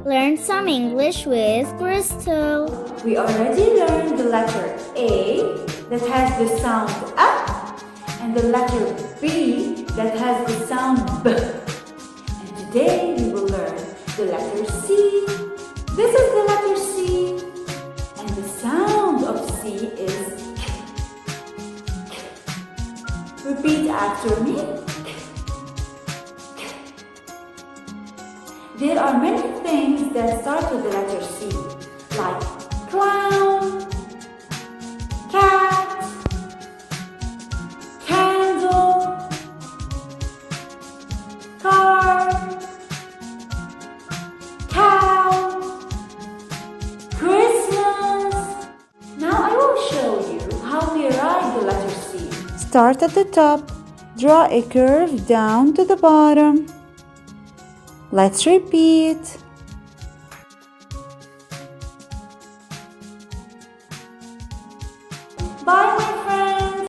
Learn some English with Crystal. We already learned the letter A that has the sound up and the letter B that has the sound B. And today we will learn the letter C. This is the letter C. And the sound of C is K. Repeat after me. There are many things that start with the letter C, like clown, cat, candle, car, cow, Christmas. Now I will show you how we write the letter C. Start at the top. Draw a curve down to the bottom. Let's repeat.